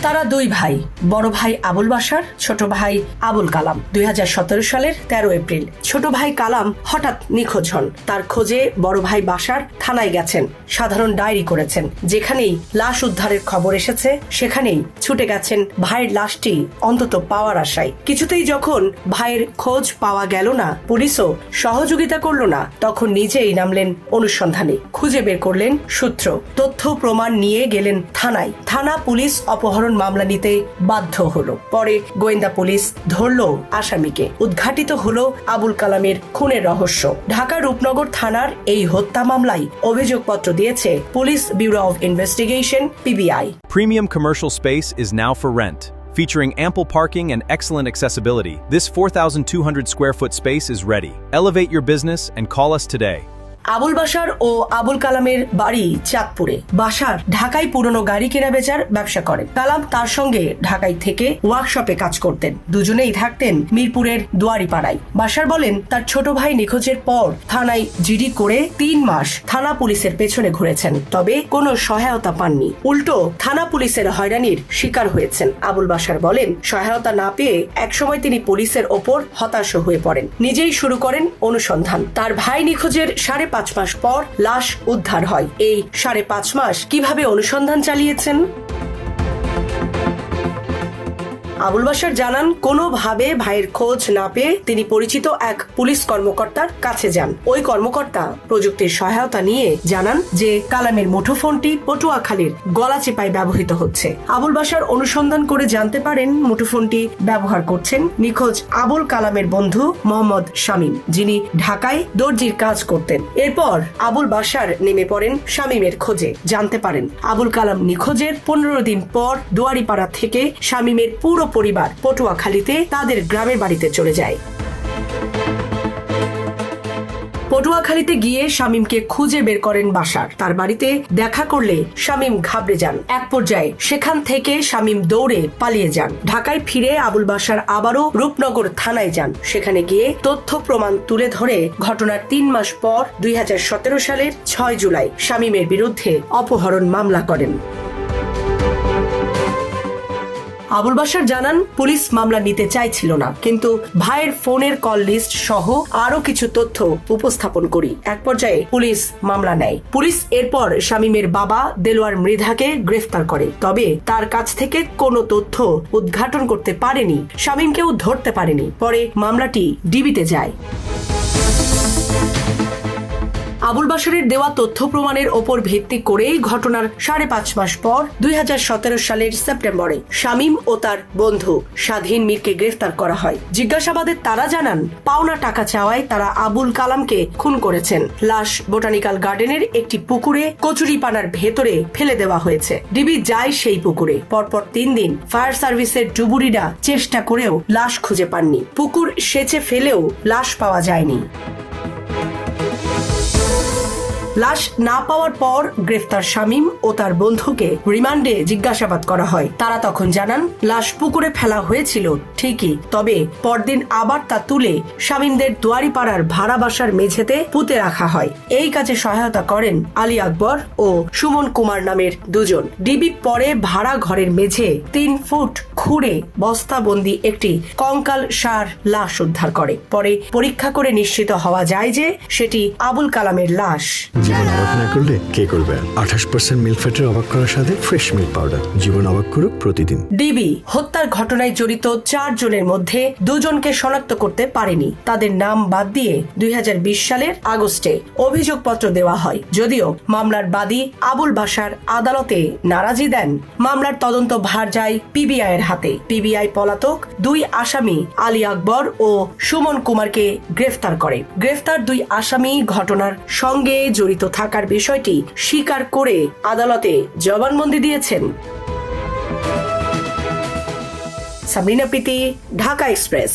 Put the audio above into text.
তারা দুই ভাই, বড় ভাই আবুল বাশার, ছোট ভাই আবুল কালাম। 2017 সালের 13 এপ্রিল ছোট ভাই কালাম হঠাৎ নিখোঁজ হন। তার খোঁজে বড় ভাই বাশার থানায় গেছেন, সাধারণ ডায়েরি করেছেন। যেখানেই লাশ উদ্ধারের খবর এসেছে সেখানেই ছুটে গেছেন ভাইয়ের লাশটি অন্তত পাওয়ার আশায়। কিছুতেই যখন ভাইয়ের খোঁজ পাওয়া গেল না, পুলিশও সহযোগিতা করল না, তখন নিজেই নামলেন অনুসন্ধানে। খুঁজে বের করলেন সূত্র, তথ্য প্রমাণ নিয়ে গেলেন থানায়। থানা পুলিশ অপহরণ মামলা নিতে বাধ্য হলো। পরে গোয়েন্দা পুলিশ ধরল আসামিকে। উদ্ঘাটিত হলো আবুল কালামের খুনের রহস্য। ঢাকা রূপনগর থানার এই হত্যা মামলায় অভিযোগপত্র দিয়েছে police bureau of investigation, PBI. Premium commercial space is now for rent. Featuring ample parking and excellent accessibility, this 4,200 square foot space is ready. Elevate your business and call us today. Abul Bashar ও আবুল কালামের বাড়ি চাঁদপুরে। বাশার ঢাকায় পুরনো গাড়ি কেনা বেচার ব্যবসা করেন। কালাম তার সঙ্গে ঢাকায় থেকে ওয়ার্কশপে কাজ করতেন। দুজনেই থাকতেন মিরপুরের দুয়ারিপাড়ায়। বাশার বলেন, তার ছোট ভাই নিখোঁজের পর থানায় জিডি করে 3 মাস থানা পুলিশের পেছনে ঘুরেছেন, তবে কোনো সহায়তা পাননি। উল্টো থানা পুলিশের হয়রানির শিকার হয়েছেন। আবুল বাশার বলেন, সহায়তা না পেয়ে একসময় তিনি পুলিশের ওপর হতাশ হয়ে পড়েন। নিজেই শুরু করেন অনুসন্ধান। তার ভাই নিখোঁজের 5.5 মাস পর লাশ উদ্ধার হয়। এই 5.5 মাস কিভাবে অনুসন্ধান চালিয়েছেন? আবুল বাশার জানান, কোনোভাবে ভাইয়ের খোঁজ না পেয়ে তিনি পরিচিত এক পুলিশ কর্মকর্তার কাছে যান। ওই কর্মকর্তা প্রযুক্তির সহায়তা নিয়ে জানান যে কালামের মুঠোফোনটি পটুয়াখালীর গলাচিপায় ব্যবহৃত হচ্ছে। আবুল বাশার অনুসন্ধান করে জানতে পারেন মুঠোফোনটি ব্যবহার করছেন নিখোঁজ আবুল কালামের বন্ধু মোহাম্মদ শামীম, যিনি ঢাকায় দর্জির কাজ করতেন। এরপর আবুল বাশার নেমে পড়েন শামীমের খোঁজে। জানতে পারেন আবুল কালাম নিখোঁজের 15 দিন পর দুয়ারিপাড়া থেকে শামীমের পুরো পরিবার পটুয়াখালীতে তাদের গ্রামের বাড়িতে চলে যায়। পটুয়াখালীতে গিয়ে শামীমকে খুঁজে বের করেন বাশার। তার বাড়িতে দেখা করলে শামীম ঘাবড়ে যান। এক পর্যায়ে সেখান থেকে শামীম দৌড়ে পালিয়ে যান। ঢাকায় ফিরে আবুল বাশার আবারও রূপনগর থানায় যান। সেখানে গিয়ে তথ্য প্রমাণ তুলে ধরে ঘটনার 3 মাস পর 2017 সালের 6 জুলাই শামীমের বিরুদ্ধে অপহরণ মামলা করেন। আবুল বাশার জানান, পুলিশ মামলা নিতে চাইছিল না, কিন্তু ভাইয়ের ফোনের কল লিস্ট সহ আরো কিছু তথ্য উপস্থাপন করি। এক পর্যায়ে পুলিশ মামলা নেয়। পুলিশ এরপর শামীমের বাবা দেলোয়ার মৃধাকে গ্রেফতার করে, তবে তার কাছ থেকে কোনো তথ্য উদ্ঘাটন করতে পারেনি, শামীমকেও ধরতে পারেনি। পরে মামলাটি ডিবিতে যায়। আবুল বাশারের দেওয়া তথ্য প্রমাণের ওপর ভিত্তি করেই ঘটনার 5.5 মাস পর 2017 সালের সেপ্টেম্বরে শামীম ও তার বন্ধু স্বাধীন মীরকে গ্রেফতার করা হয়। জিজ্ঞাসাবাদে তারা জানান, পাওনা টাকা চাওয়ায় তারা আবুল কালামকে খুন করেছেন। লাশ বোটানিক্যাল গার্ডেনের একটি পুকুরে কচুরিপানার ভেতরে ফেলে দেওয়া হয়েছে। ডিবি যায় সেই পুকুরে। পরপর 3 দিন ফায়ার সার্ভিসের ডুবুরিরা চেষ্টা করেও লাশ খুঁজে পাননি। পুকুর সেচে ফেলেও লাশ পাওয়া যায়নি। লাশ না পাওয়ার পর গ্রেফতার শামীম ও তার বন্ধুকে রিমান্ডে জিজ্ঞাসাবাদ করা হয়। তারা তখন জানান, লাশ পুকুরে ফেলা হয়েছিল ঠিকই, তবে পরদিন আবার তা তুলে শামীমদের দুয়ারিপাড়ার ভাড়া বাসার মেঝেতে পুঁতে রাখা হয়। এই কাজে সহায়তা করেন আলী আকবর ও সুমন কুমার নামের দুজন। ডিবি পরে ভাড়া ঘরের মেঝে 3 ফুট খুঁড়ে বস্তাবন্দি একটি কঙ্কাল সার লাশ উদ্ধার করে। পরে পরীক্ষা করে নিশ্চিত হওয়া যায় যে সেটি আবুল কালামের লাশ। জীবন অবাক না করলে কে করবে? 28% মিল্ক ফ্যাটের অবাক করার সাথে ফ্রেশ মিল্ক পাউডার। জীবন অবাক করুক প্রতিদিন। ডিবি হত্যার ঘটনায় জড়িত 4 জনের মধ্যে 2 জনকে শনাক্ত করতে পারেনি। তাদের নাম বাদ দিয়ে 2020 সালের আগস্টে অভিযোগপত্র দেওয়া হয়। যদিও মামলার বাদী আবুল বাশার আদালতে নারাজি দেন, মামলার তদন্ত ভার যায় পিবিআই এর হাতে। পিবিআই পলাতক 2 আসামি আলী আকবর ও সুমন কুমারকে গ্রেফতার করে। গ্রেফতার 2 আসামি ঘটনার সঙ্গে জড়িত থাকার বিষয়টি স্বীকার করে আদালতে জবানবন্দি দিয়েছেন। সাবরিনা প্রীতি, ঢাকা এক্সপ্রেস।